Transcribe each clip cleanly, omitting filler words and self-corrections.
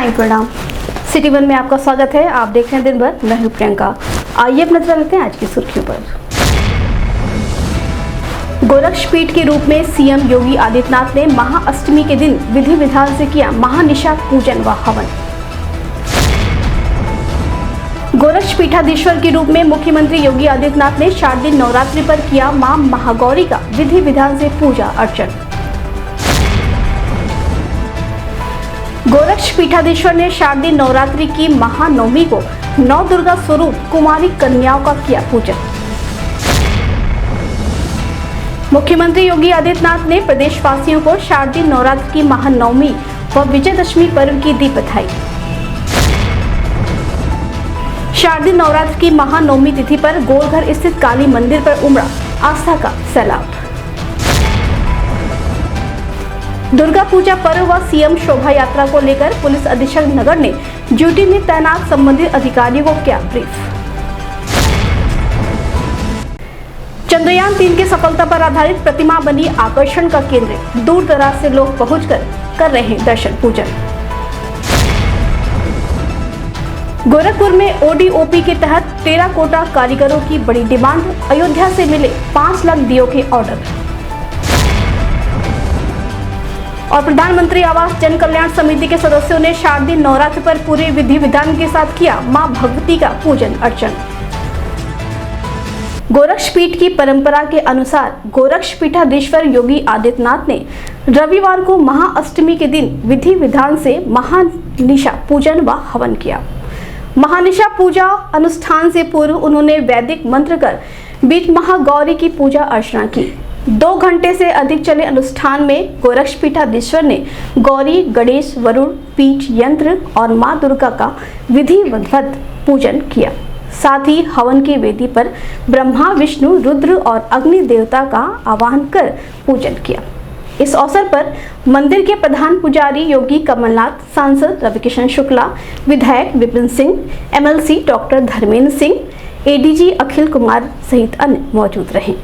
साईं प्रणाम। City one में आपका स्वागत है। आप देख रहे हैं दिन भर, मैं हूं प्रियंका। आइए अब नजर डालते हैं आज की सुर्खियों पर। गोरक्षपीठ के रूप में सीएम योगी आदित्यनाथ ने महाअष्टमी के दिन विधि विधान से किया महानिशा पूजन व हवन। गोरक्षपीठाधीश्वर के रूप में मुख्यमंत्री योगी आदित्यनाथ ने शारदीय नवरात्रि पर किया मां महागौरी का विधि विधान से पूजा अर्चन। गोरक्षपीठाधीश्वर ने शारदीय नवरात्रि की महानवमी को नौ दुर्गा स्वरूप कुमारी कन्याओं का किया पूजन। मुख्यमंत्री योगी आदित्यनाथ ने प्रदेशवासियों को शारदीय नवरात्रि की महानवमी व विजयदशमी पर्व की दी बधाई। शारदीय नवरात्रि की महानवमी तिथि पर गोलघर स्थित काली मंदिर पर उमड़ा आस्था का सैलाब। दुर्गा पूजा पर्व व सीएम शोभा यात्रा को लेकर पुलिस अधीक्षक नगर ने ड्यूटी में तैनात संबंधित अधिकारियों को किया ब्रीफ। चंद्रयान 3 की सफलता पर आधारित प्रतिमा बनी आकर्षण का केंद्र। दूर दराज से लोग पहुंचकर कर रहे हैं दर्शन पूजन। गोरखपुर में ओडीओपी के तहत टेराकोटा कारीगरों की बड़ी डिमांड। अयोध्या से मिले 5 लाख दियों के ऑर्डर। और प्रधानमंत्री आवास जन कल्याण समिति के सदस्यों ने शारदीय नवरात्र पर पूरे विधि विधान के साथ किया मां भगवती का पूजन अर्चन। गोरक्षपीठ की परंपरा के अनुसार गोरक्षपीठाधीश्वर योगी आदित्यनाथ ने रविवार को महाअष्टमी के दिन विधि विधान से महानिशा पूजन व हवन किया। महानिशा पूजा अनुष्ठान से पूर्व उन्होंने वैदिक मंत्र कर बीच महागौरी की पूजा अर्चना की। 2 घंटे से अधिक चले अनुष्ठान में गोरक्षपीठाधीश्वर ने गौरी, गणेश, वरुण, पीठ यंत्र और मां दुर्गा का विधिवत पूजन किया। साथ ही हवन की वेदी पर ब्रह्मा, विष्णु, रुद्र और अग्नि देवता का आवाहन कर पूजन किया। इस अवसर पर मंदिर के प्रधान पुजारी योगी कमलनाथ, सांसद रविकिशन शुक्ला, विधायक Vipin Singh, MLC doctor Dharmendra Singh, ADG Akhil Kumar सहित अन्य मौजूद रहे।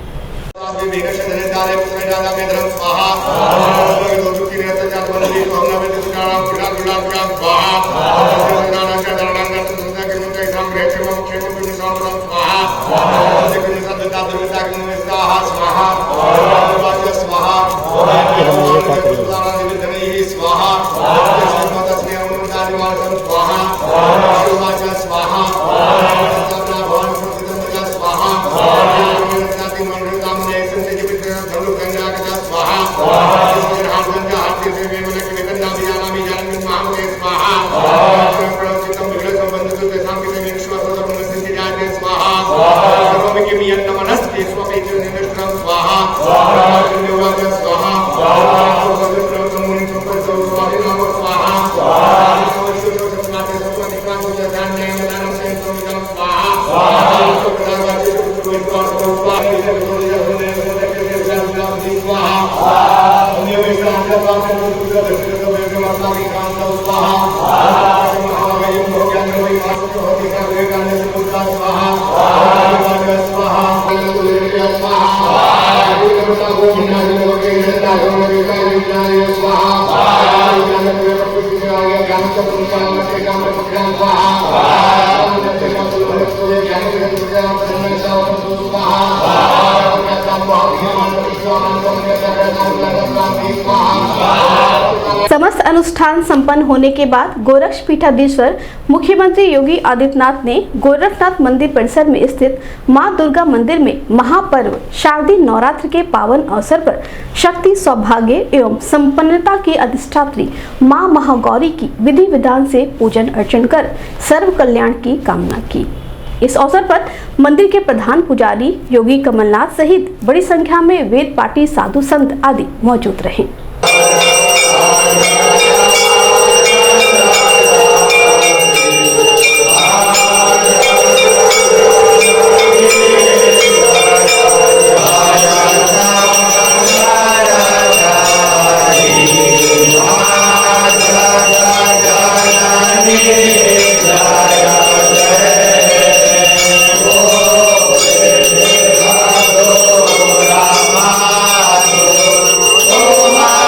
समस्त अनुष्ठान संपन्न होने के बाद गोरक्षपीठाधीश्वर मुख्यमंत्री योगी आदित्यनाथ ने गोरखनाथ मंदिर परिसर में स्थित मां दुर्गा मंदिर में महापर्व शारदीय नवरात्र के पावन अवसर पर शक्ति, सौभाग्य एवं संपन्नता की अधिष्ठात्री मां महागौरी की विधि विधान से पूजन अर्चन कर सर्व कल्याण की कामना की। इस अवसर पर मंदिर के प्रधान पुजारी योगी कमलनाथ सहित बड़ी संख्या में वेद पाठी, साधु संत आदि मौजूद रहे। Oh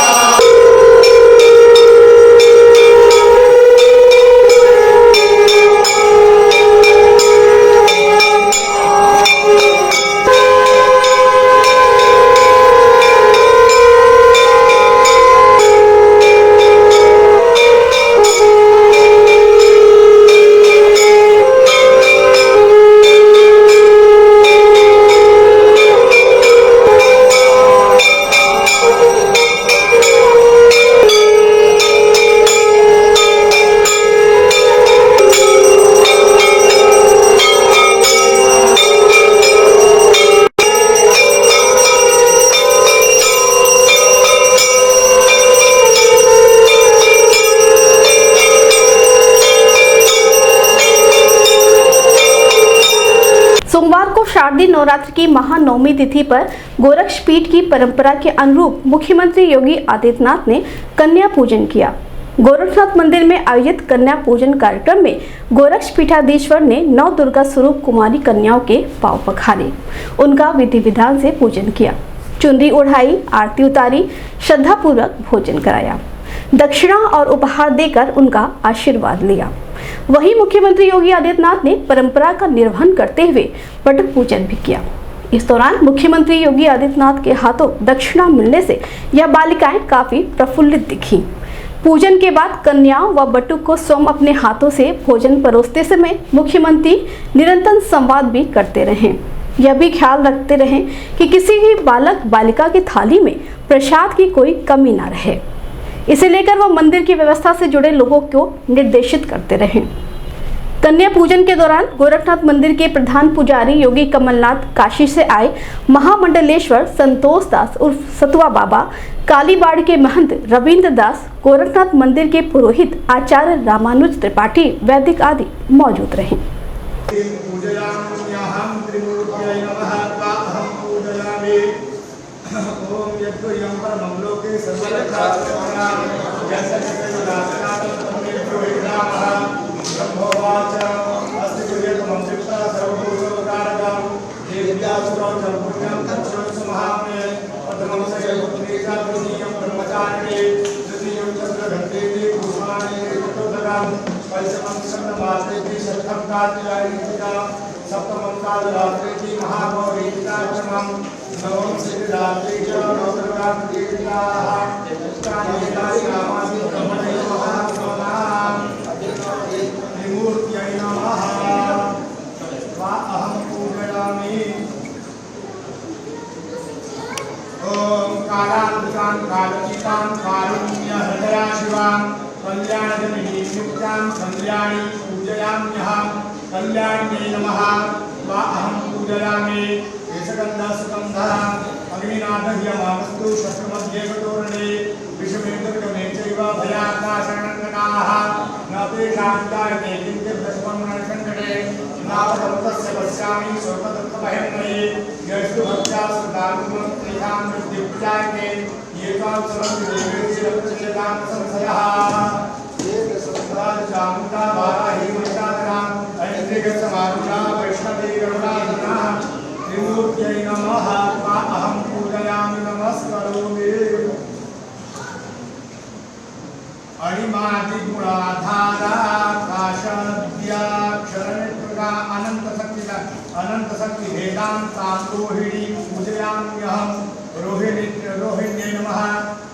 शारदीय नवरात्र की महानवमी तिथि पर गोरक्षपीठ की परंपरा के अनुरूप मुख्यमंत्री योगी आदित्यनाथ ने कन्या पूजन किया। गोरखनाथ मंदिर में आयोजित कन्या पूजन कार्यक्रम में गोरक्षपीठाधीश्वर ने 9 दुर्गा स्वरूप कुमारी कन्याओं के पांव पखारे, उनका विधि विधान से पूजन किया, चुनरी ओढ़ाई, आरती उतारी, श्रद्धापूर्वक भोजन कराया, दक्षिणा और उपहार देकर उनका आशीर्वाद लिया। वहीं मुख्यमंत्री योगी आदित्यनाथ ने परंपरा का निर्वहन करते हुए पट पूजन भी किया। इस दौरान मुख्यमंत्री योगी आदित्यनाथ के हाथों दक्षिणा मिलने से यह बालिकाएं काफी प्रफुल्लित दिखीं। पूजन के बाद कन्याओं व बटुक को स्वयं अपने हाथों से भोजन परोसते समय मुख्यमंत्री निरंतर संवाद भी करते रहे। यह भी ख्याल रखते रहे कि किसी भी बालक बालिका की थाली में प्रसाद की कोई कमी न रहे। इसे लेकर वह मंदिर की व्यवस्था से जुड़े लोगों को निर्देशित करते रहे। कन्या पूजन के दौरान गोरखनाथ मंदिर के प्रधान पुजारी योगी कमलनाथ, काशी से आए महामंडलेश्वर संतोष दास उर्फ सतुआ बाबा, कालीबाड़ के महंत रविंद्र दास, गोरखनाथ मंदिर के पुरोहित आचार्य रामानुज त्रिपाठी, वैदिक आदि मौजूद रहे। कल्याणी पूजयाम्यहं कल्याण्यै नमः वा अहं पूजयामि केशगन्धसुगन्धः अग्निनाथह्यमावस्तु शस्त्रमध्ये तोरणे विषमेन्द्रगमे चैव भयाकाशरणङ्गनाः न तेषां जायते किञ्चित् दशमन्नसङ्कटे नावदत्तस्य पश्यामि स्वतदत्तमहेन्द्रये यस्तु भक्त्या सुदारुणं तेषां वृद्धिर्जायते ये त्वां सर्वं देवेषु रक्षयतां संशयः चामुंडा वाराही मंडाधराम ऐन्द्रिक समारूढ़ा वैष्णवी गरुड़ाधरा त्रिमूर्त्यै नमः वा अहं पूजयामि नमस्करोमि। अणिमादि गुणाधारा काशाद्याक्षरनिर्भृता अनंत शक्ति वेदांतां रोहिणी पूजयाम्यहं रोहिण्यै नमः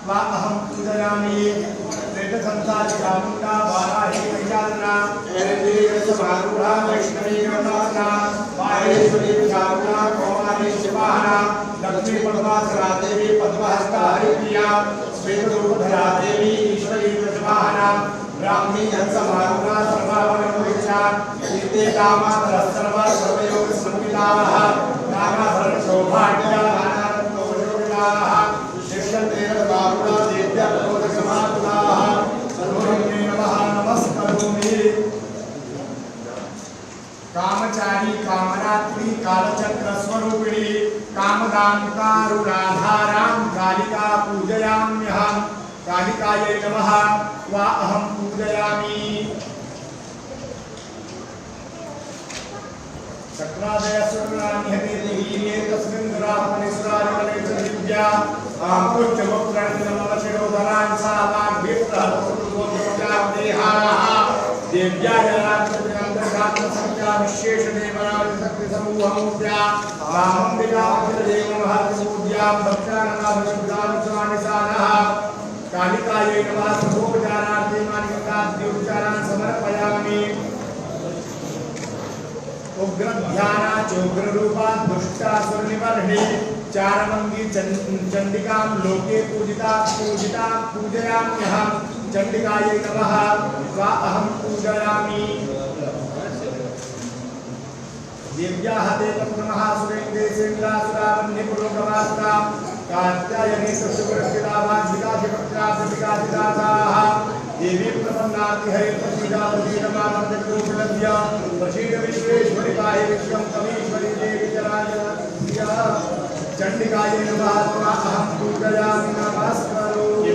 वा अहं पूजयामि। संसार चामुंडा वाराही मंडाधरा ऐन्द्रिक समारूढ़ा वैष्णवी गरुड़ाधरा माहेश्वरी चामुंडा कौमारी शिवाहरा लक्ष्मी पद्मासना देवी पद्महस्ता हरिप्रिया श्वेतरूपधरा देवी ईश्वरी वृषभाहरा ब्राह्मी हंसमारूढ़ा सर्वाभरणोहिषा कीर्ते कामाधरा सर्वयोग संविदाः नागाभरण सौभाग्या नानारत्नोषोभिलाः शिष्यन्तेन बाहुला देव्या क्रोधसमाकुलाः सर्वोन्मे नमः नमस्करोमि। कामचारी कामरात्रि कालचक्र स्वरूपिणी कामदान्तारुणाधारां कालिका पूजयाम्यहं कालिकायै नमः वा अहं पूजयामि। चक्रादय सुरनान्यते देवीये तस्मिन् दुरात्मनिसुरादिवने च दिव्या आंकुच्चमुक्रणमवशिरोधरान् सावाग्भिप्रहतुर्गोत्यां देहाः देव्याजनात्मजनन्तर्गात्मसंख्या विशेषदेवराजशक्तिसमूहमूर्त्या रामम्बिकाभद्रदेवमहत्पूज्यां भक्त्यानन्दाभिषुद्धानुसानिसानः कालिकायै नमः सर्वोपचारार्थे मानिकाद्योपचारान् समर्पयामि। उग्र ध्याना चोग्र रूपा दुष्टासुर निवर्णे चारमंगी चंडिकां लोके पूजिता पूजयाम्यहं चंडिकायै नमः वा अहं पूजयामि। देव्याः देवपुनः सुरेन्द्रेन्द्रासुरावन्यपुरोगमास्ता कात्यायनी सत्सुरक्षितावान्विकाधिपत्राधिकाधिदासाः देवी प्रपन्नाति हरिप्रसीदावतीरमानन्दरूपलभ्य प्रसीद विश्वेश्वरी पाहि विश्वं कवीश्वरी देवी चंडिकाय नमः अहं पूजयामि नमस्करोमि।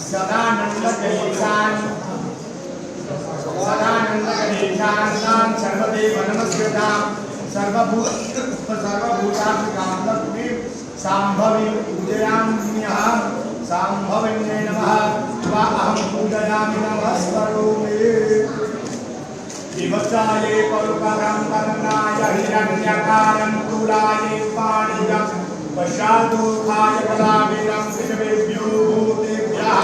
सदानंदगणेशान् सर्वदेव नमस्कृतां सर्वभूतात्मिकां लक्ष्मीं शाम्भवीं पूजयाम्यहं शाम्भव्यै नमः अहं पूजयामि नमस्करोमि। विवत्साये परुपरं वर्णाय हिरण्यकारं तुलाये पाणिजं पश्चादुखाय कलावीरं पृथिवेभ्यो भूतेभ्यः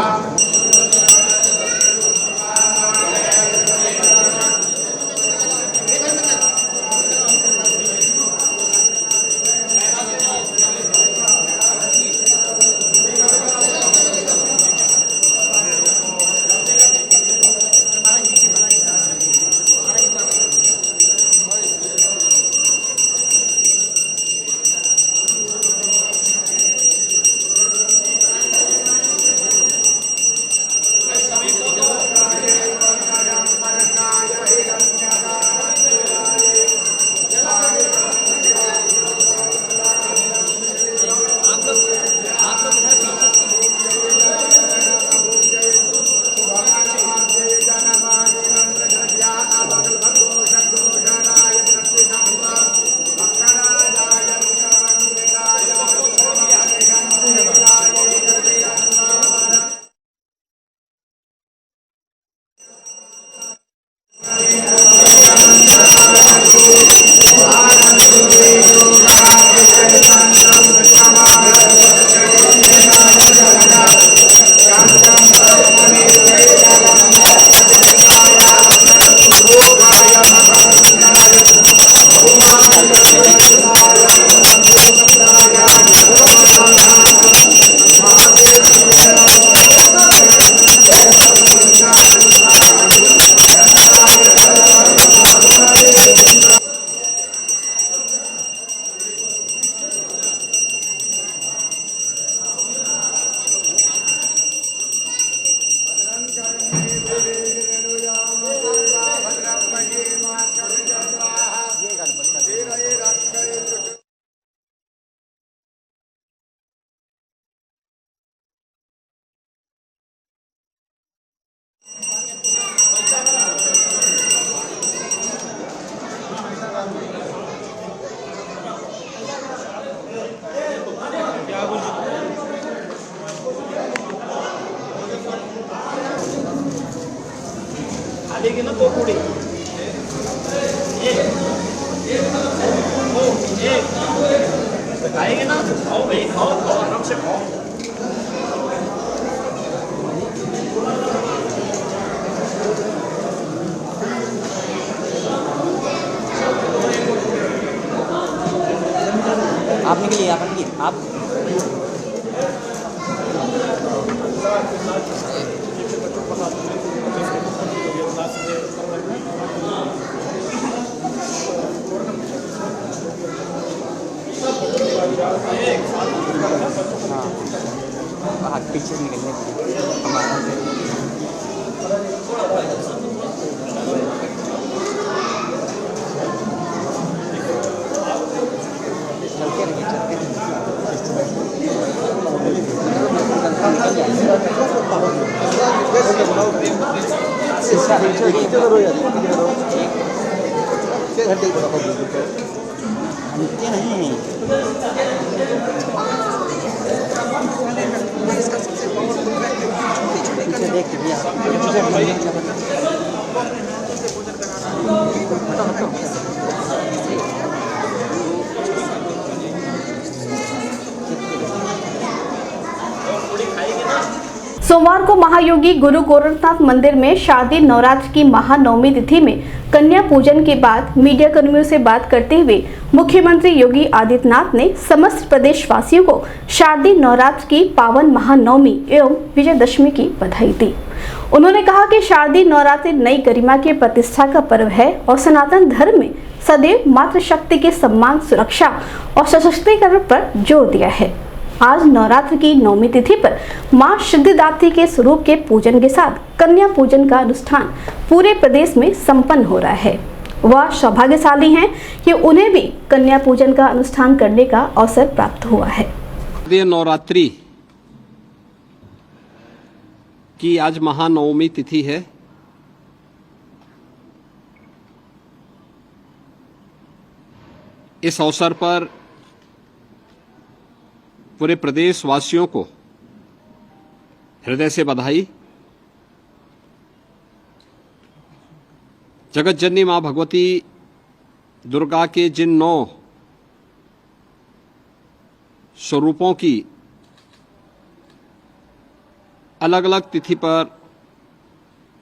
लेकिन ना दो पूरी खाएंगे ना, खाओ भाई, खाओ खाओ आराम से खाओ। आप निकलिए, आप निकलिए, आप हाँ पीछे निकलने हमारा चलते रहिए नहीं देख सोमवार को महायोगी गुरु गोरखनाथ मंदिर में शारदीय नवरात्र की महानवमी तिथि में कन्या पूजन के बाद मीडिया कर्मियों से बात करते हुए मुख्यमंत्री योगी आदित्यनाथ ने समस्त प्रदेशवासियों को शारदीय नवरात्र की पावन महानवमी एवं विजयदशमी की बधाई दी। उन्होंने कहा कि शारदीय नवरात्र नई गरिमा के प्रतिष्ठा का पर्व है और सनातन धर्म में सदैव मातृशक्ति के सम्मान, सुरक्षा और सशक्तिकरण पर जोर दिया है। आज नवरात्र की 9वीं तिथि पर मां सिद्धिदात्री के स्वरूप के पूजन के साथ कन्या पूजन का अनुष्ठान पूरे प्रदेश में संपन्न हो रहा है। वह सौभाग्यशाली हैं कि उन्हें भी कन्या पूजन का अनुष्ठान करने का अवसर प्राप्त हुआ है। नवरात्रि की आज महानवमी तिथि है। इस अवसर पर पूरे प्रदेश वासियों को हृदय से बधाई। जगत जननी मां भगवती दुर्गा के जिन 9 स्वरूपों की अलग अलग तिथि पर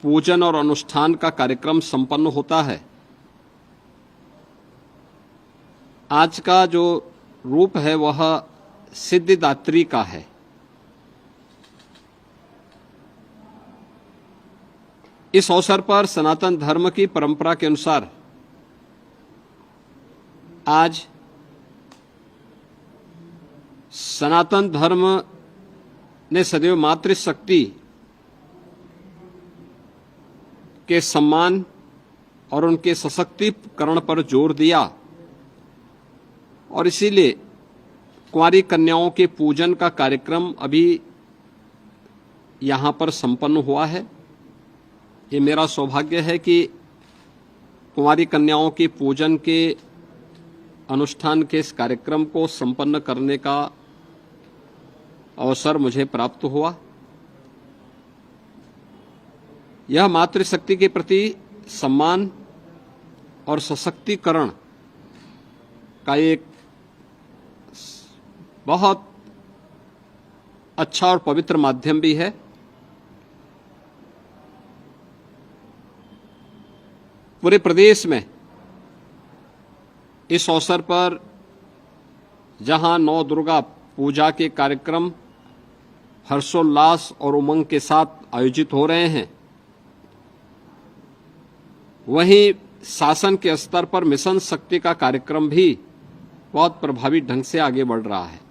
पूजन और अनुष्ठान का कार्यक्रम संपन्न होता है, आज का जो रूप है वह सिद्धिदात्री का है। इस अवसर पर सनातन धर्म की परंपरा के अनुसार आज सनातन धर्म ने सदैव मातृशक्ति के सम्मान और उनके सशक्तिकरण पर जोर दिया और इसीलिए कुंवारी कन्याओं के पूजन का कार्यक्रम अभी यहां पर संपन्न हुआ है। ये मेरा सौभाग्य है कि कुंवारी कन्याओं के पूजन के अनुष्ठान के इस कार्यक्रम को संपन्न करने का अवसर मुझे प्राप्त हुआ। यह मातृशक्ति के प्रति सम्मान और सशक्तिकरण का एक बहुत अच्छा और पवित्र माध्यम भी है। पूरे प्रदेश में इस अवसर पर जहां 9 दुर्गा पूजा के कार्यक्रम हर्षोल्लास और उमंग के साथ आयोजित हो रहे हैं, वहीं शासन के स्तर पर मिशन शक्ति का कार्यक्रम भी बहुत प्रभावी ढंग से आगे बढ़ रहा है।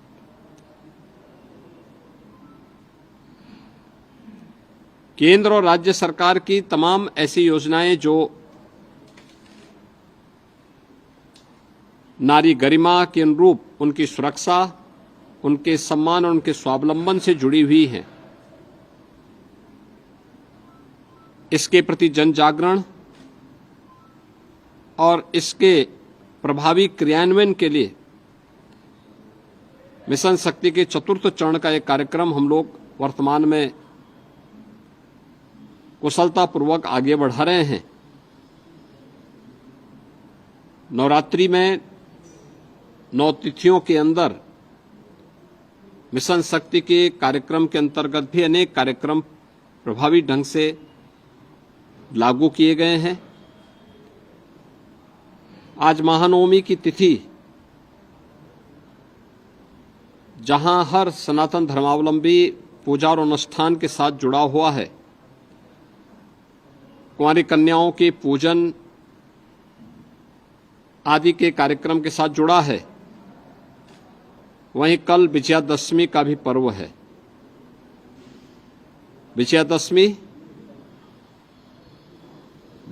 केंद्र और राज्य सरकार की तमाम ऐसी योजनाएं जो नारी गरिमा के अनुरूप उनकी सुरक्षा, उनके सम्मान और उनके स्वावलंबन से जुड़ी हुई हैं, इसके प्रति जन जागरण और इसके प्रभावी क्रियान्वयन के लिए मिशन शक्ति के 4th चरण का एक कार्यक्रम हम लोग वर्तमान में कुशलतापूर्वक आगे बढ़ा रहे हैं। नवरात्रि में 9 तिथियों के अंदर मिशन शक्ति के कार्यक्रम के अंतर्गत भी अनेक कार्यक्रम प्रभावी ढंग से लागू किए गए हैं। आज महानवमी की तिथि, जहां हर सनातन धर्मावलंबी पूजा और अनुष्ठान के साथ जुड़ा हुआ है, कुंवारी कन्याओं के पूजन आदि के कार्यक्रम के साथ जुड़ा है, वहीं कल विजयादशमी का भी पर्व है। विजयादशमी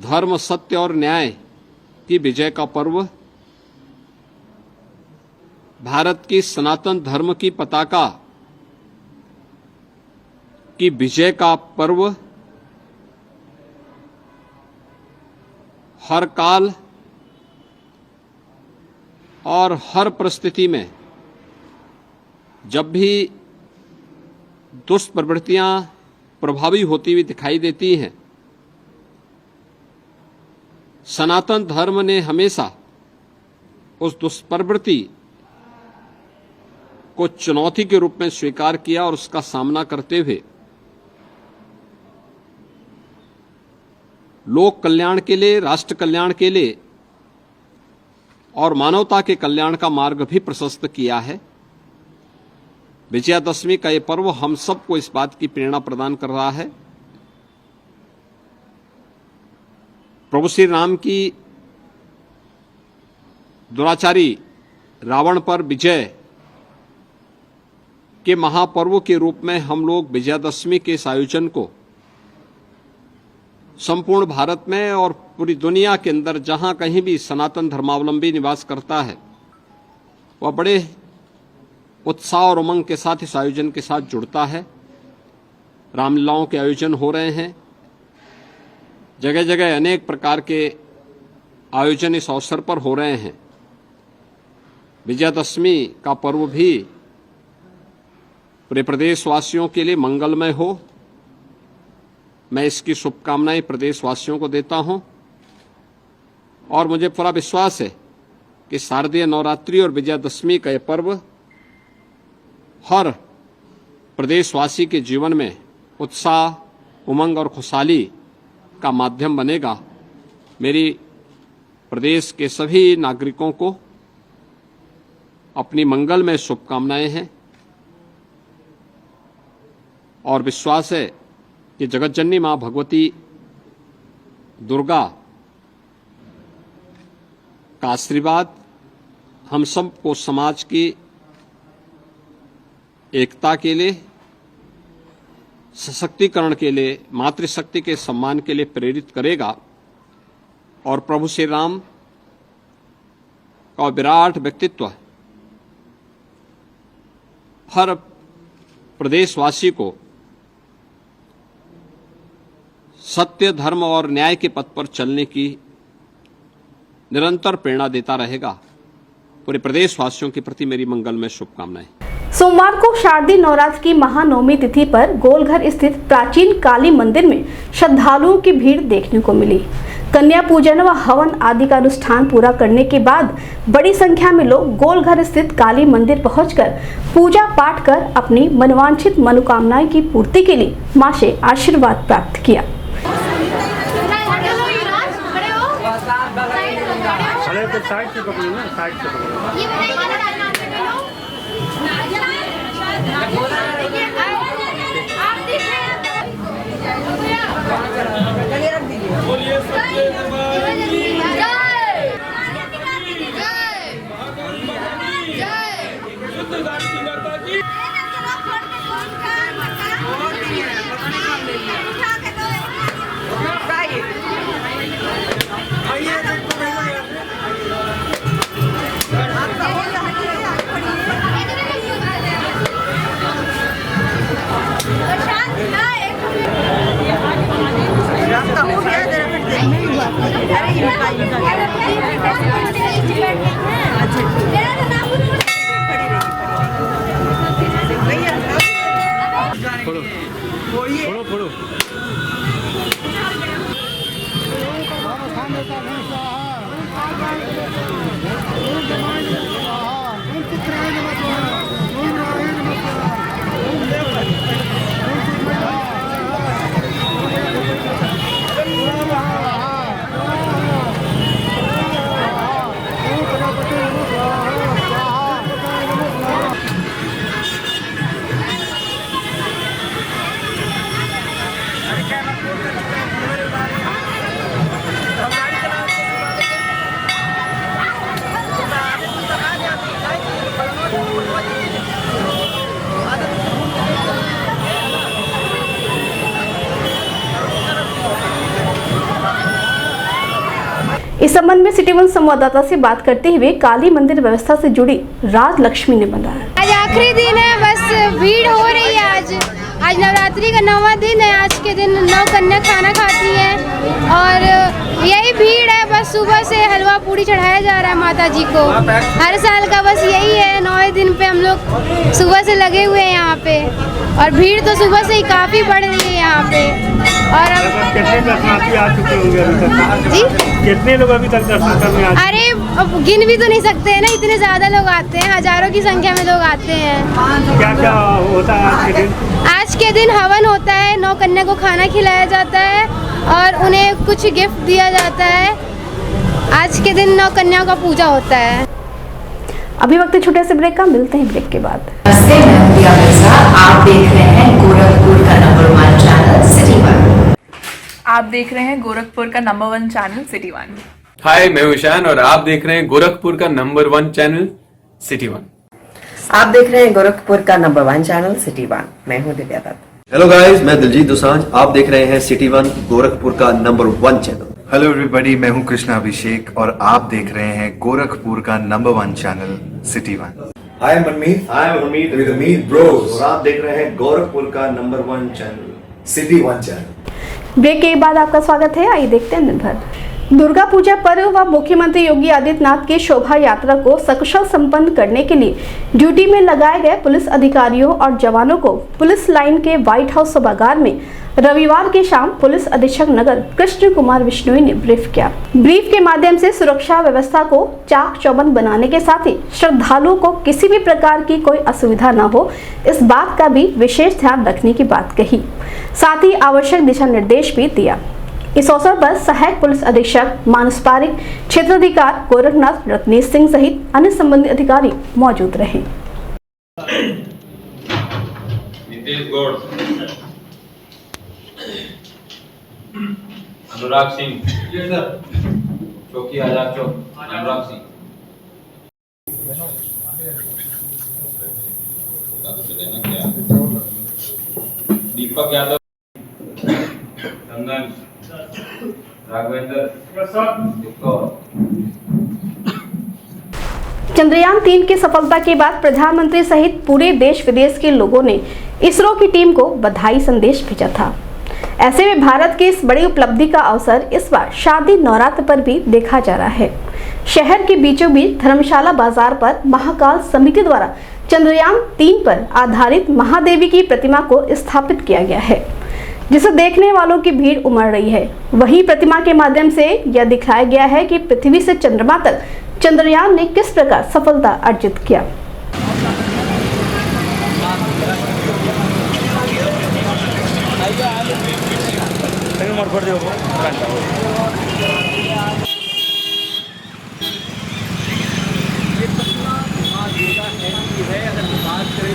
धर्म, सत्य और न्याय की विजय का पर्व, भारत की सनातन धर्म की पताका की विजय का पर्व, हर काल और हर परिस्थिति में जब भी दुष्ट प्रवृत्तियां प्रभावी होती हुई दिखाई देती हैं, सनातन धर्म ने हमेशा उस दुष्प्रवृत्ति को चुनौती के रूप में स्वीकार किया और उसका सामना करते हुए लोक कल्याण के लिए, राष्ट्र कल्याण के लिए और मानवता के कल्याण का मार्ग भी प्रशस्त किया है। विजयादशमी का ये पर्व हम सबको इस बात की प्रेरणा प्रदान कर रहा है। प्रभु श्री राम की दुराचारी रावण पर विजय के महापर्व के रूप में हम लोग विजयादशमी के इस आयोजन को संपूर्ण भारत में और पूरी दुनिया के अंदर जहां कहीं भी सनातन धर्मावलंबी निवास करता है वह बड़े उत्साह और उमंग के साथ इस आयोजन के साथ जुड़ता है। रामलीलाओं के आयोजन हो रहे हैं, जगह जगह अनेक प्रकार के आयोजन इस अवसर पर हो रहे हैं। विजयादशमी का पर्व भी पूरे प्रदेशवासियों के लिए मंगलमय हो, मैं इसकी शुभकामनाएं प्रदेशवासियों को देता हूं और मुझे पूरा विश्वास है कि शारदीय नवरात्रि और विजयादशमी का यह पर्व हर प्रदेशवासी के जीवन में उत्साह, उमंग और खुशहाली का माध्यम बनेगा। मेरी प्रदेश के सभी नागरिकों को अपनी मंगलमय शुभकामनाएं हैं और विश्वास है कि जगतजननी मां भगवती दुर्गा का आशीर्वाद हम सबको समाज की एकता के लिए, सशक्तिकरण के लिए, मातृशक्ति के सम्मान के लिए प्रेरित करेगा और प्रभु श्री राम का विराट व्यक्तित्व हर प्रदेशवासी को सत्य, धर्म और न्याय के पथ पर चलने की निरंतर प्रेरणा देता रहेगा। पूरे प्रदेशवासियों के प्रति मेरी मंगलमय शुभकामनाएं। सोमवार को शारदीय नवरात्र की महानवमी तिथि पर गोलघर स्थित प्राचीन काली मंदिर में श्रद्धालुओं की भीड़ देखने को मिली। कन्या पूजन व हवन आदि का अनुष्ठान पूरा करने के बाद बड़ी संख्या में लोग गोलघर स्थित काली मंदिर पहुंचकर पूजा पाठ कर अपनी मनवांछित मनोकामनाएं की पूर्ति के लिए मां से आशीर्वाद प्राप्त किया। साइड से पकड़ो ना, साइड से पकड़ो। इस संबंध में सिटी वन संवाददाता से बात करते हुए काली मंदिर व्यवस्था से जुड़ी राज लक्ष्मी ने बताया। आज आखिरी दिन है, बस भीड़ हो रही है। आज नवरात्रि का 9वां दिन है। आज के दिन 9 कन्या खाना खाती हैं और यही भीड़ है। बस सुबह से हलवा पूड़ी चढ़ाया जा रहा है माता जी को। हर साल का बस यही है। 9वें दिन पे हम लोग सुबह से लगे हुए हैं यहाँ पे और भीड़ तो सुबह से ही काफ़ी बढ़ रही है यहाँ पे। और अब कितने दर्शनार्थी आ चुके होंगे अभी तक? जी, कितने लोग अभी तक दर्शन करने आ चुके? अरे अब गिन भी तो नहीं सकते हैं ना, इतने ज़्यादा लोग आते हैं, हजारों की संख्या में लोग आते हैं। क्या क्या होता है आज के दिन? आज के दिन हवन होता है, 9 कन्या को खाना खिलाया जाता है और उन्हें कुछ गिफ्ट दिया जाता है। आज के दिन 9 कन्याओं का पूजा होता है। अभी वक्त छोटे से ब्रेक का, मिलते हैं ब्रेक के बाद। नमस्ते, मैं प्रिया मिर्जा। आप देख रहे हैं गोरखपुर का नंबर 1 चैनल सिटी वन। आप देख रहे हैं गोरखपुर का नंबर 1 चैनल सिटी वन। हाय, मैं ईशान और आप देख रहे हैं गोरखपुर का नंबर 1 चैनल सिटी वन। आप देख रहे हैं गोरखपुर का नंबर 1 चैनल सिटी वन। मैं हूं दिव्या दत्त। हेलो गाइस, मैं दिलजीत दोसांझ। आप देख रहे हैं सिटी वन, गोरखपुर का नंबर 1 चैनल। हेलो एवरीबॉडी, मैं हूं कृष्णा अभिषेक और आप देख रहे हैं गोरखपुर का number 1 channel city one. Hi Hamid with Hamid bros और आप देख रहे हैं गोरखपुर का number 1 channel city one channel. Break के बाद आपका स्वागत है। आइए देखते हैं दिन भर। दुर्गा पूजा पर्व व मुख्यमंत्री योगी आदित्यनाथ की शोभा यात्रा को सकुशल संपन्न करने के लिए ड्यूटी में लगाए गए पुलिस अधिकारियों और जवानों को पुलिस लाइन के व्हाइट हाउस सभागार में रविवार की शाम पुलिस अधीक्षक नगर कृष्ण कुमार विश्नोई ने ब्रीफ किया। ब्रीफ के माध्यम से सुरक्षा व्यवस्था को चाक चौबंद बनाने के साथ ही श्रद्धालुओं को किसी भी प्रकार की कोई असुविधा न हो, इस बात का भी विशेष ध्यान रखने की बात कही। साथ ही आवश्यक दिशा निर्देश भी दिया। इस अवसर पर सहायक पुलिस अधीक्षक मानस पारिक, क्षेत्राधिकारी गोरखनाथ रत्नेश सिंह सहित अन्य संबंधित अधिकारी मौजूद रहे। अनुराग सिंह चौकी आजाद चौक, अनुराग सिंह दीपक यादव, चंदन राघवेंद्र, चंद्रयान 3 की सफलता के बाद प्रधानमंत्री सहित पूरे देश विदेश के लोगों ने इसरो की टीम को बधाई संदेश भेजा था। ऐसे में भारत की इस बड़ी उपलब्धि का अवसर इस बार शादी नवरात्र पर भी देखा जा रहा है। शहर के बीचों बीच धर्मशाला बाजार पर महाकाल समिति द्वारा चंद्रयान 3 पर आधारित महादेवी की प्रतिमा को स्थापित किया गया है, जिसे देखने वालों की भीड़ उमड़ रही है। वहीं प्रतिमा के माध्यम से यह दिखाया गया है कि पृथ्वी से चंद्रमा तक चंद्रयान ने किस प्रकार सफलता अर्जित किया।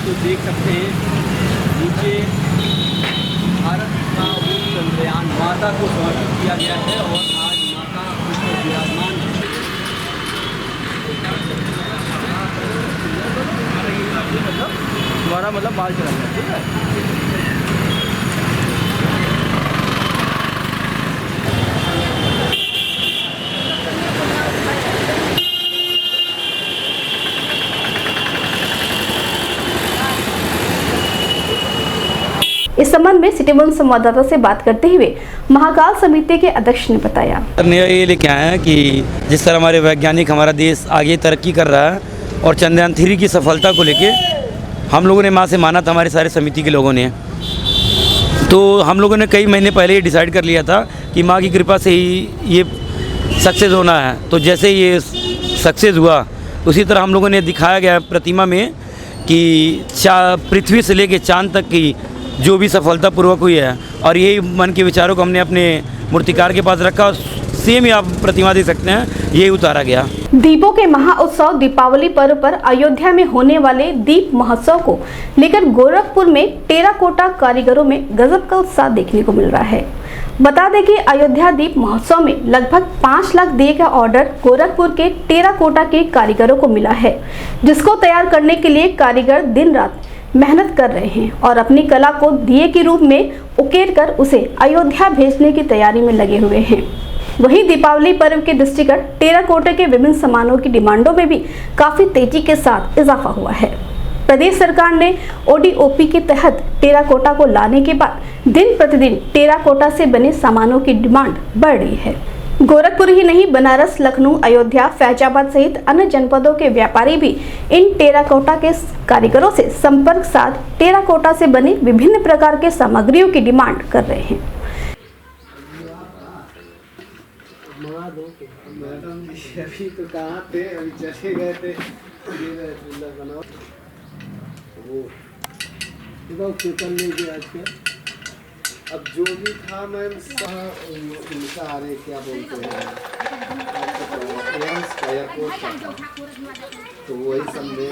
तो देख सकते हैं नीचे भारत का वो चंद्रयान माता को समर्पित किया गया है और आज माता उसको विराजमान है। तुम्हारा मतलब बाल चलाना, ठीक है। इस संबंध में सिटी वन संवाददाता से बात करते हुए महाकाल समिति के अध्यक्ष ने बताया, ये लेके आए हैं कि जिस तरह हमारे वैज्ञानिक हमारा देश आगे तरक्की कर रहा है और चंद्रयान 3 की सफलता को लेके हम लोगों ने माँ से माना था, हमारे सारे समिति के लोगों ने। तो हम लोगों ने कई महीने पहले ही डिसाइड कर लिया था कि माँ की कृपा से ही ये सक्सेस होना है। तो जैसे ये सक्सेस हुआ उसी तरह हम लोगों ने दिखाया गया प्रतिमा में कि पृथ्वी से लेके चाँद तक की जो भी सफलतापूर्वक हुई है और यही मन के विचारों को हमने अपने मूर्तिकार के पास रखा और सेम ही आप प्रतिमा देख सकते हैं, यही उतारा गया। दीपों के महाउत्सव दीपावली पर्व पर अयोध्या में होने वाले दीप महोत्सव को लेकर गोरखपुर में टेराकोटा कारीगरों में गजब का उत्साह देखने को मिल रहा है। बता दें कि अयोध्या दीप महोत्सव में लगभग 5 लाख दिए का ऑर्डर गोरखपुर के टेराकोटा के कारीगरों को मिला है, जिसको तैयार करने के लिए कारीगर दिन रात मेहनत कर रहे हैं और अपनी कला को दिए के रूप में उकेर कर उसे अयोध्या भेजने की तैयारी में लगे हुए हैं। वहीं दीपावली पर्व के दृष्टिगत टेराकोटा के विभिन्न सामानों की डिमांडों में भी काफी तेजी के साथ इजाफा हुआ है। प्रदेश सरकार ने ODOP के तहत टेराकोटा को लाने के बाद दिन प्रतिदिन टेराकोटा से बने सामानों की डिमांड बढ़ रही है। गोरखपुर ही नहीं, बनारस, लखनऊ, अयोध्या, फैजाबाद सहित अन्य जनपदों के व्यापारी भी इन टेराकोटा के कारीगरों से संपर्क साध टेराकोटा से बने विभिन्न प्रकार के सामग्रियों की डिमांड कर रहे हैं। अभी तो कहाँ थे, अभी चले गए थे वो चिकन लेके आज के। अब जो भी था मैम उनका आ रहे क्या बोलते हैं तो वही समझे।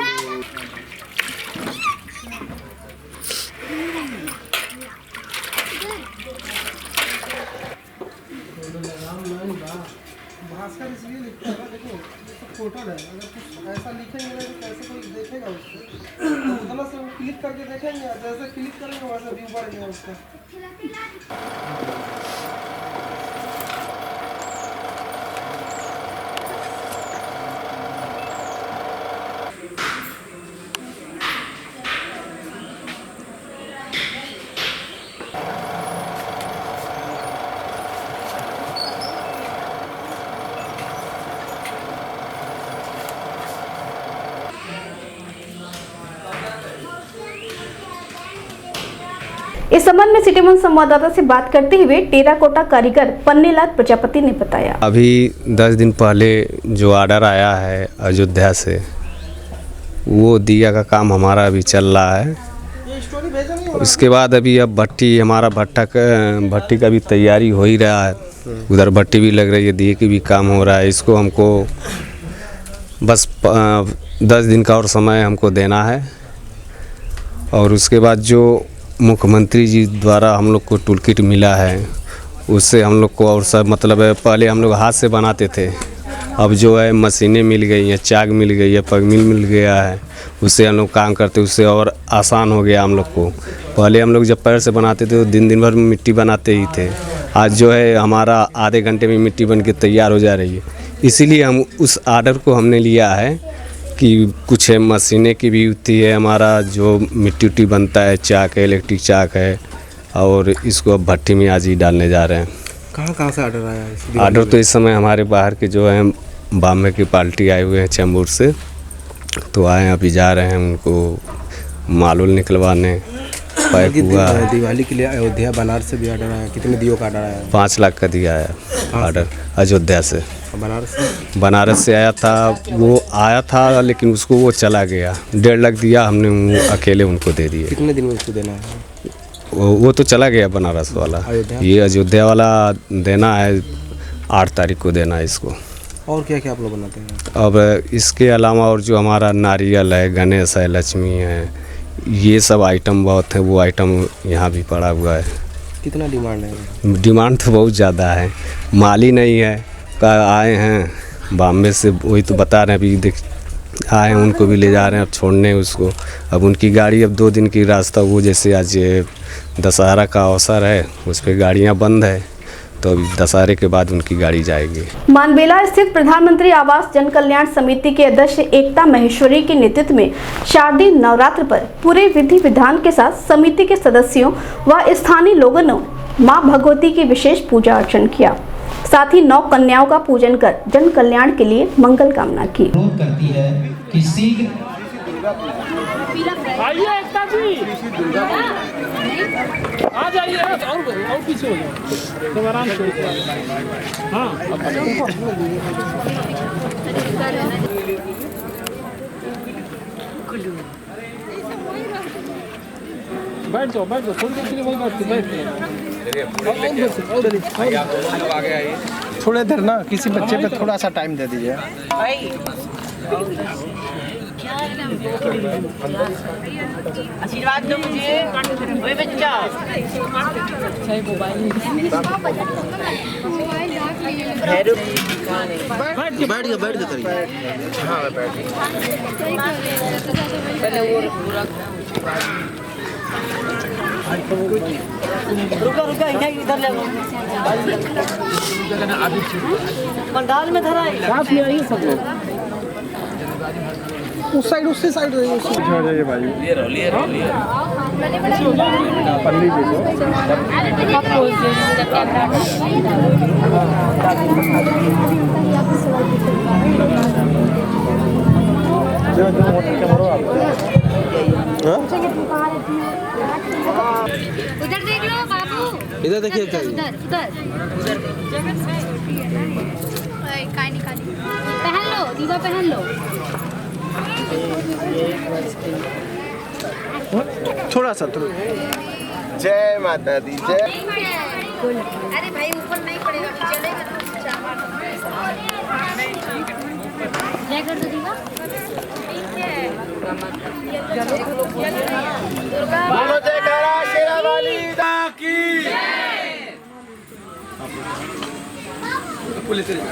भास्कर इसलिए लिखता है, देखो फोटो है, अगर कुछ ऐसा लिखेंगे तो कैसे कोई देखेगा उसको, तो उतना से वो क्लिक करके देखेंगे, जैसे क्लिक करेंगे वैसे व्यू बढ़ेगा उसका। इस संबंध में सिटी वन संवाददाता से बात करते हुए टेराकोटा कारीगर पन्नेलाल प्रजापति ने बताया। अभी 10 दिन पहले जो ऑर्डर आया है अयोध्या से, वो दिया का काम हमारा अभी चल रहा है। उसके बाद अभी अब हमारा भट्टी का भी तैयारी हो ही रहा है, उधर भट्टी भी लग रही है, दिए की भी काम हो रहा है। इसको हमको बस 10 दिन का और समय हमको देना है, और उसके बाद जो मुख्यमंत्री जी द्वारा हम लोग को टूल किट मिला है, उससे हम लोग को और सब मतलब है, पहले हम लोग हाथ से बनाते थे, अब जो है मशीनें मिल गई हैं, चाक मिल गई है, पगमिल मिल गया है, उससे हम लोग काम करते, उससे और आसान हो गया हम लोग को। पहले हम लोग जब पैर से बनाते थे तो दिन भर में मिट्टी बनाते ही थे, आज जो है हमारा आधे घंटे में मिट्टी बन के तैयार हो जा रही है। इसीलिए हम उस आर्डर को हमने लिया है कि कुछ मशीनें की भी होती है, हमारा जो मिट्टी उट्टी बनता है, चाक है, इलेक्ट्रिक चाक है, और इसको अब भट्टी में आज ही डालने जा रहे हैं। कहाँ से ऑर्डर आया है? ऑर्डर तो इस समय हमारे बाहर के जो हैं बॉम्बे की पार्टी आए हुए हैं चैम्बूर से, तो आए हैं, अभी जा रहे हैं उनको मालूल निकलवाने। पैक हुआ है दिवाली के लिए अयोध्या बनारस से भी ऑर्डर आया, कितने दियों का ऑर्डर आया? 5 लाख का दिया है ऑर्डर अयोध्या से। बनारस से आया था, वो आया था लेकिन उसको वो चला गया, 1.5 लाख दिया हमने, अकेले उनको दे दिए। कितने दिन में उसको देना है? वो तो चला गया बनारस वाला, ये अयोध्या वाला देना है, 8 तारीख को देना है इसको। और क्या क्या आप लोग बनाते हैं? अब इसके अलावा और जो हमारा नारियल है, गणेश है, लक्ष्मी है, ये सब आइटम बहुत है, वो आइटम यहाँ भी पड़ा हुआ है। कितना डिमांड है? डिमांड तो बहुत ज़्यादा है, माल ही नहीं है। आए हैं बॉम्बे से, वही तो बता रहे हैं, अभी आए हैं, उनको भी ले जा रहे हैं अब छोड़ने उसको। अब उनकी गाड़ी अब 2 दिन की रास्ता, वो जैसे आज दशहरा का अवसर है, उस पर गाड़ियाँ बंद है, तो अभी दशहरे के बाद उनकी गाड़ी जाएगी। मानबेला स्थित प्रधानमंत्री आवास जन कल्याण समिति के अध्यक्ष एकता महेश्वरी के नेतृत्व में शारदीय नवरात्र पर पूरे विधि विधान के साथ समिति के सदस्यों व स्थानीय लोगों ने मां भगवती की विशेष पूजा अर्चन किया, साथ ही 9 कन्याओं का पूजन कर जन कल्याण के लिए मंगल कामना की। करती है कि शीघ्र आ जाइए और पीछे हो जाओ, तो आराम से। हाँ बैठ जाओ थोड़ी देर के लिए वही बैठ। थोड़ी देर ना, किसी बच्चे पे थोड़ा सा टाइम दे दीजिए। आशीर्वाद दो मुझे, ओए बच्चा। बैठ गया करिए। हाँ बैठ रुका इधर ले पंडाल में धरा है, साथ में आइए सब लोग। उस साइड, उससे साइड रहिए, उससे हो जाइए भाई। ये पन्नी उधर देख लो बाबू, इधर देखिए, उधर पहन लो, दीवा पहन लो। थोड़ा सा जय माता दी जय। अरे भाई ऊपर नहीं पड़ेगा, चलेगा। जय कर दो दीवा। बोलो जयकारा शेरा वाली की। वो लेते रहिए।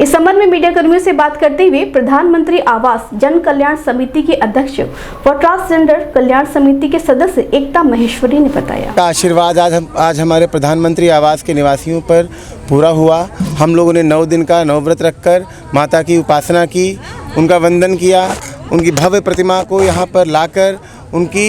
इस संबंध में मीडिया कर्मियों से बात करते हुए प्रधानमंत्री आवास जन कल्याण समिति के अध्यक्ष व ट्रांसजेंडर कल्याण समिति के सदस्य एकता महेश्वरी ने बताया। का आशीर्वाद आज हमारे प्रधानमंत्री आवास के निवासियों पर पूरा हुआ। हम लोगों ने 9 दिन का नवव्रत रखकर माता की उपासना की, उनका वंदन किया, उनकी भव्य प्रतिमा को यहाँ पर लाकर उनकी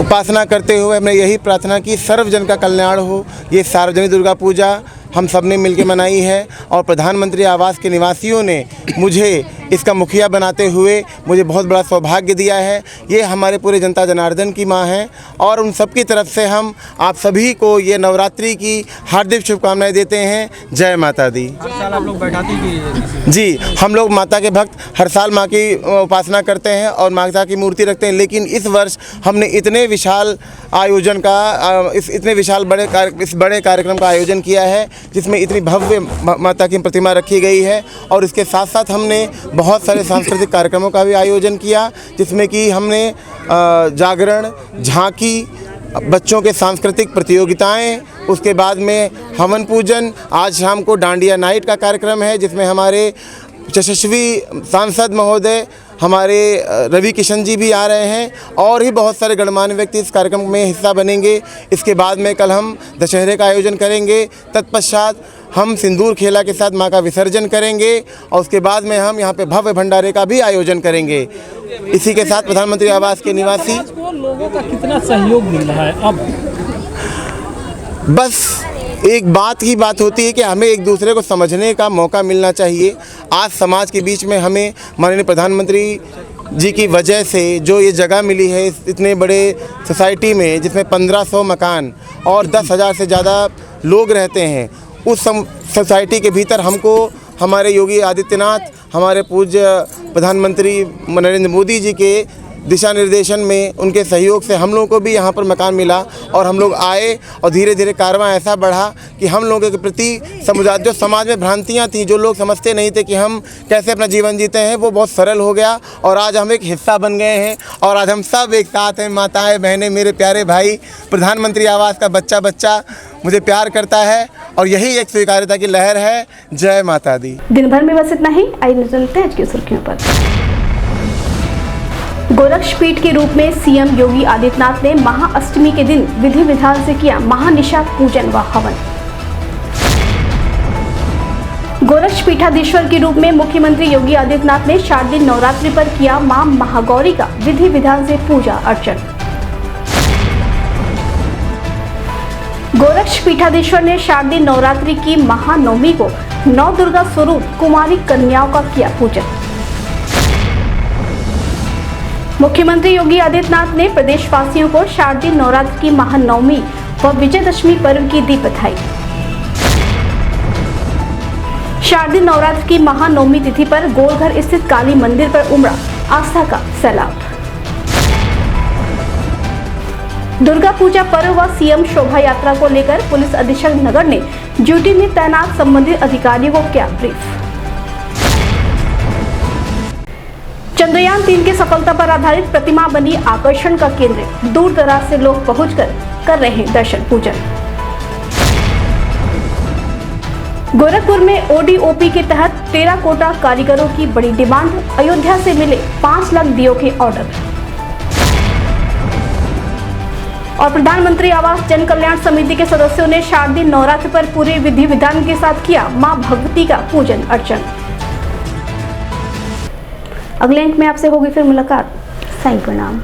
उपासना करते हुए हमने यही प्रार्थना की सर्वजन का कल्याण हो। ये सार्वजनिक दुर्गा पूजा हम सब ने मिलकर मनाई है और प्रधानमंत्री आवास के निवासियों ने मुझे इसका मुखिया बनाते हुए मुझे बहुत बड़ा सौभाग्य दिया है। ये हमारे पूरे जनता जनार्दन की माँ हैं और उन सबकी तरफ से हम आप सभी को ये नवरात्रि की हार्दिक शुभकामनाएं देते हैं। जय माता दी। हर साल आप लोग बैठाती की? जी, हम लोग माता के भक्त हर साल माँ की उपासना करते हैं और माता की मूर्ति रखते हैं, लेकिन इस वर्ष हमने इतने विशाल आयोजन का इस बड़े कार्यक्रम का आयोजन किया है जिसमें इतनी भव्य माता की प्रतिमा रखी गई है और इसके साथ साथ हमने बहुत सारे सांस्कृतिक कार्यक्रमों का भी आयोजन किया, जिसमें कि हमने जागरण, झांकी, बच्चों के सांस्कृतिक प्रतियोगिताएं, उसके बाद में हवन पूजन, आज शाम को डांडिया नाइट का कार्यक्रम है जिसमें हमारे यशस्वी सांसद महोदय हमारे रवि किशन जी भी आ रहे हैं और भी बहुत सारे गणमान्य व्यक्ति इस कार्यक्रम में हिस्सा बनेंगे। इसके बाद में कल हम दशहरे का आयोजन करेंगे, तत्पश्चात हम सिंदूर खेला के साथ माँ का विसर्जन करेंगे और उसके बाद में हम यहाँ पे भव्य भंडारे का भी आयोजन करेंगे। इसी के साथ प्रधानमंत्री आवास के निवासी लोगों का कितना सहयोग मिल रहा है अब? बस एक बात होती है कि हमें एक दूसरे को समझने का मौका मिलना चाहिए। आज समाज के बीच में हमें माननीय प्रधानमंत्री जी की वजह से जो ये जगह मिली है इतने बड़े सोसाइटी में जिसमें 1500 मकान और 10,000 से ज़्यादा लोग रहते हैं, उस सोसाइटी के भीतर हमको हमारे योगी आदित्यनाथ, हमारे पूज्य प्रधानमंत्री नरेंद्र मोदी जी के दिशा निर्देशन में, उनके सहयोग से हम लोगों को भी यहाँ पर मकान मिला और हम लोग आए और धीरे धीरे कारवां ऐसा बढ़ा कि हम लोगों के प्रति जो समाज में भ्रांतियाँ थी, जो लोग समझते नहीं थे कि हम कैसे अपना जीवन जीते हैं, वो बहुत सरल हो गया और आज हम एक हिस्सा बन गए हैं और आज हम सब एक साथ हैं। माताएं, बहनें, मेरे प्यारे भाई, प्रधानमंत्री आवास का बच्चा मुझे प्यार करता है और यही एक स्वीकार्यता की लहर है। जय माता दी। दिन भर में बस इतना ही। आइए चलते हैं आज की सुर्खियों पर। गोरक्षपीठ के रूप में सीएम योगी आदित्यनाथ ने महाअष्टमी के दिन विधि विधान से किया महानिशा पूजन व हवन। गोरक्षपीठाधीश्वर के रूप में मुख्यमंत्री योगी आदित्यनाथ ने शारदीय नवरात्रि पर किया मां महागौरी का विधि विधान से पूजा अर्चन। गोरक्षपीठाधीश्वर ने शारदीय नवरात्रि की महानवमी को नौ दुर्गा स्वरूप कुमारी कन्याओं का किया पूजन। मुख्यमंत्री योगी आदित्यनाथ ने प्रदेशवासियों को शारदीय नवरात्र की महानवमी व विजयदशमी पर्व की दी बधाई। शारदीय नवरात्र की महानवमी तिथि पर गोलघर स्थित काली मंदिर पर उमड़ा आस्था का सैलाब। दुर्गा पूजा पर्व व सीएम शोभा यात्रा को लेकर पुलिस अधीक्षक नगर ने ड्यूटी में तैनात संबंधित अधिकारियों को किया ब्रीफ। चंद्रयान 3 की सफलता पर आधारित प्रतिमा बनी आकर्षण का केंद्र, दूर दराज से लोग पहुंचकर कर रहे हैं दर्शन पूजन। गोरखपुर में ओडीओपी के तहत टेराकोटा कारीगरों की बड़ी डिमांड, अयोध्या से मिले 5 लाख दियों के ऑर्डर। और प्रधानमंत्री आवास जन कल्याण समिति के सदस्यों ने शारदीय नवरात्र पर पूरे विधि विधान के साथ किया मां भगवती का पूजन अर्चन। अगले अंक में आपसे होगी फिर मुलाकात। साईं प्रणाम।